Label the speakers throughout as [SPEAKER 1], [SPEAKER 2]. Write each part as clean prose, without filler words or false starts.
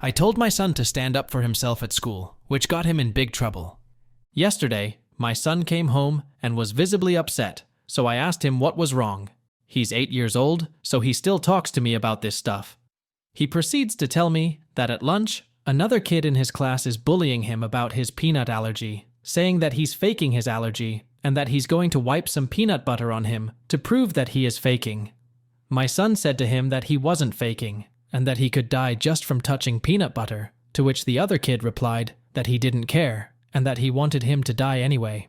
[SPEAKER 1] I told my son to stand up for himself at school, which got him in big trouble. Yesterday, my son came home and was visibly upset, so I asked him what was wrong. He's 8 years old, so he still talks to me about this stuff. He proceeds to tell me that at lunch, another kid in his class is bullying him about his peanut allergy, saying that he's faking his allergy and that he's going to wipe some peanut butter on him to prove that he is faking. My son said to him that he wasn't faking and that he could die just from touching peanut butter, to which the other kid replied that he didn't care and that he wanted him to die anyway.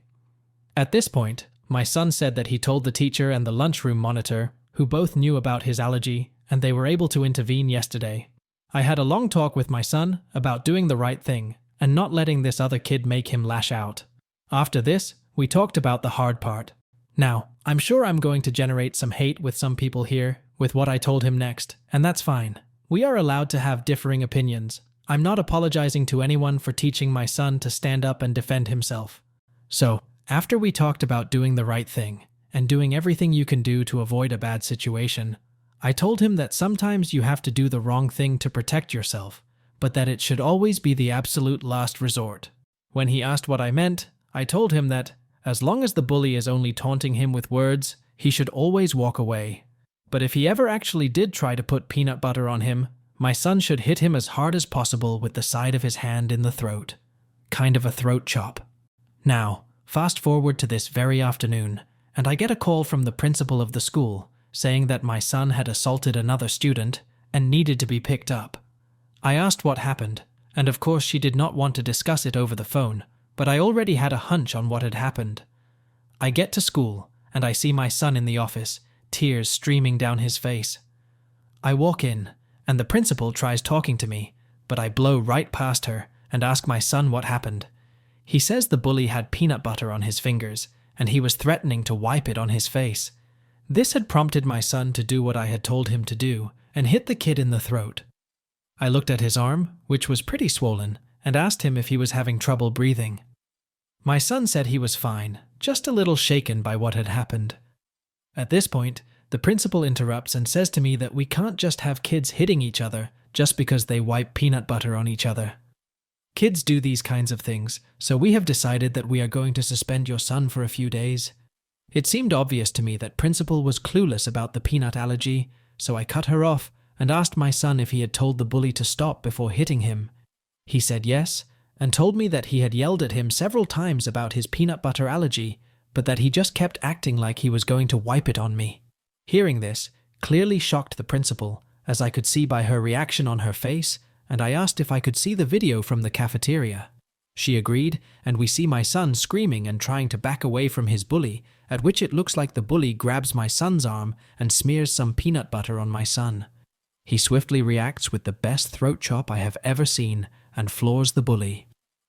[SPEAKER 1] At this point, my son said that he told the teacher and the lunchroom monitor, who both knew about his allergy, and they were able to intervene yesterday. I had a long talk with my son about doing the right thing and not letting this other kid make him lash out. After this, we talked about the hard part. Now, I'm sure I'm going to generate some hate with some people here with what I told him next, and that's fine. We are allowed to have differing opinions. I'm not apologizing to anyone for teaching my son to stand up and defend himself. So, after we talked about doing the right thing and doing everything you can do to avoid a bad situation, I told him that sometimes you have to do the wrong thing to protect yourself, but that it should always be the absolute last resort. When he asked what I meant, I told him that, as long as the bully is only taunting him with words, he should always walk away. But if he ever actually did try to put peanut butter on him, my son should hit him as hard as possible with the side of his hand in the throat. Kind of a throat chop. Now, fast forward to this very afternoon, and I get a call from the principal of the school saying that my son had assaulted another student and needed to be picked up. I asked what happened, and of course she did not want to discuss it over the phone, but I already had a hunch on what had happened. I get to school, and I see my son in the office, tears streaming down his face. I walk in, and the principal tries talking to me, but I blow right past her and ask my son what happened. He says the bully had peanut butter on his fingers, and he was threatening to wipe it on his face. This had prompted my son to do what I had told him to do and hit the kid in the throat. I looked at his arm, which was pretty swollen, and asked him if he was having trouble breathing. My son said he was fine, just a little shaken by what had happened. At this point, the principal interrupts and says to me that we can't just have kids hitting each other just because they wipe peanut butter on each other. Kids do these kinds of things, so we have decided that we are going to suspend your son for a few days. It seemed obvious to me that principal was clueless about the peanut allergy, so I cut her off and asked my son if he had told the bully to stop before hitting him. He said yes, and told me that he had yelled at him several times about his peanut butter allergy, but that he just kept acting like he was going to wipe it on me. Hearing this clearly shocked the principal, as I could see by her reaction on her face, and I asked if I could see the video from the cafeteria. She agreed, and we see my son screaming and trying to back away from his bully, at which it looks like the bully grabs my son's arm and smears some peanut butter on my son. He swiftly reacts with the best throat chop I have ever seen and floors the bully.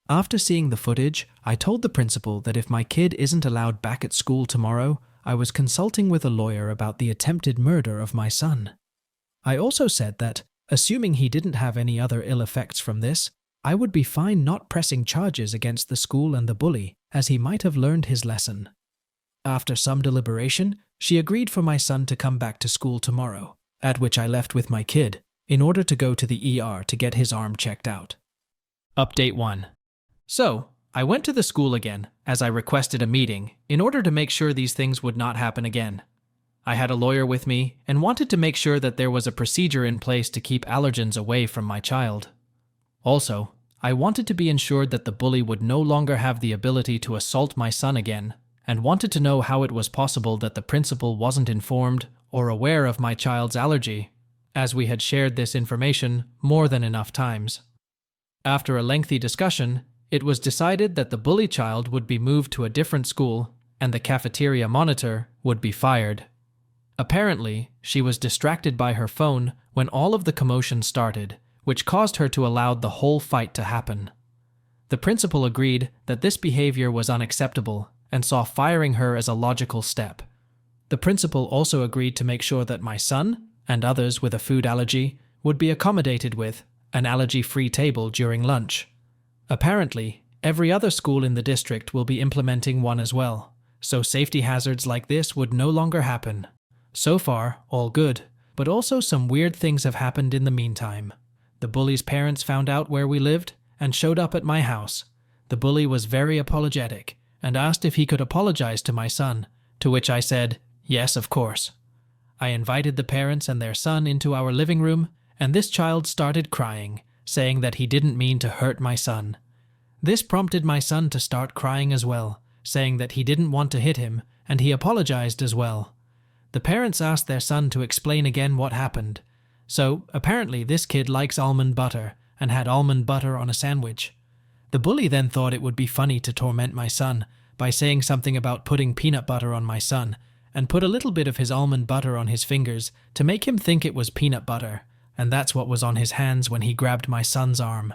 [SPEAKER 1] After seeing the footage, I told the principal that if my kid isn't allowed back at school tomorrow, I was consulting with a lawyer about the attempted murder of my son. I also said that, assuming he didn't have any other ill effects from this, I would be fine not pressing charges against the school and the bully, as he might have learned his lesson. After some deliberation, she agreed for my son to come back to school tomorrow, at which I left with my kid, in order to go to the ER to get his arm checked out. Update 1. So, I went to the school again, as I requested a meeting, in order to make sure these things would not happen again. I had a lawyer with me and wanted to make sure that there was a procedure in place to keep allergens away from my child. Also, I wanted to be ensured that the bully would no longer have the ability to assault my son again, and wanted to know how it was possible that the principal wasn't informed or aware of my child's allergy, as we had shared this information more than enough times. After a lengthy discussion, it was decided that the bully child would be moved to a different school and the cafeteria monitor would be fired. Apparently, she was distracted by her phone when all of the commotion started, which caused her to allow the whole fight to happen. The principal agreed that this behavior was unacceptable and saw firing her as a logical step. The principal also agreed to make sure that my son, and others with a food allergy, would be accommodated with an allergy-free table during lunch. Apparently, every other school in the district will be implementing one as well, so safety hazards like this would no longer happen. So far, all good, but also some weird things have happened in the meantime. The bully's parents found out where we lived and showed up at my house. The bully was very apologetic and asked if he could apologize to my son, to which I said, yes, of course. I invited the parents and their son into our living room, and this child started crying, saying that he didn't mean to hurt my son. This prompted my son to start crying as well, saying that he didn't want to hit him, and he apologized as well. The parents asked their son to explain again what happened. So, apparently this kid likes almond butter, and had almond butter on a sandwich. The bully then thought it would be funny to torment my son by saying something about putting peanut butter on my son, and put a little bit of his almond butter on his fingers to make him think it was peanut butter, and that's what was on his hands when he grabbed my son's arm.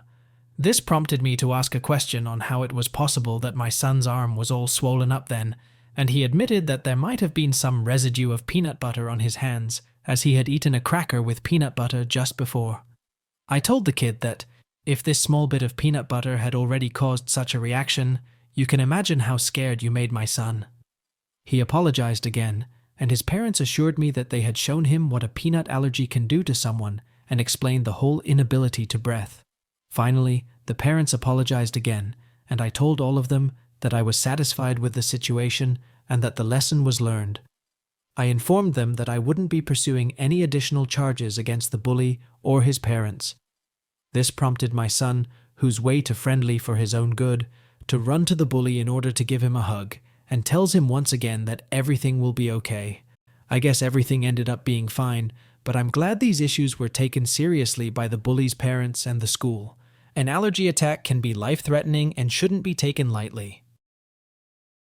[SPEAKER 1] This prompted me to ask a question on how it was possible that my son's arm was all swollen up then, and he admitted that there might have been some residue of peanut butter on his hands, as he had eaten a cracker with peanut butter just before. I told the kid that, if this small bit of peanut butter had already caused such a reaction, you can imagine how scared you made my son. He apologized again, and his parents assured me that they had shown him what a peanut allergy can do to someone and explained the whole inability to breathe. Finally, the parents apologized again, and I told all of them that I was satisfied with the situation and that the lesson was learned. I informed them that I wouldn't be pursuing any additional charges against the bully or his parents. This prompted my son, who's way too friendly for his own good, to run to the bully in order to give him a hug, and tells him once again that everything will be okay. I guess everything ended up being fine, but I'm glad these issues were taken seriously by the bully's parents and the school. An allergy attack can be life-threatening and shouldn't be taken lightly.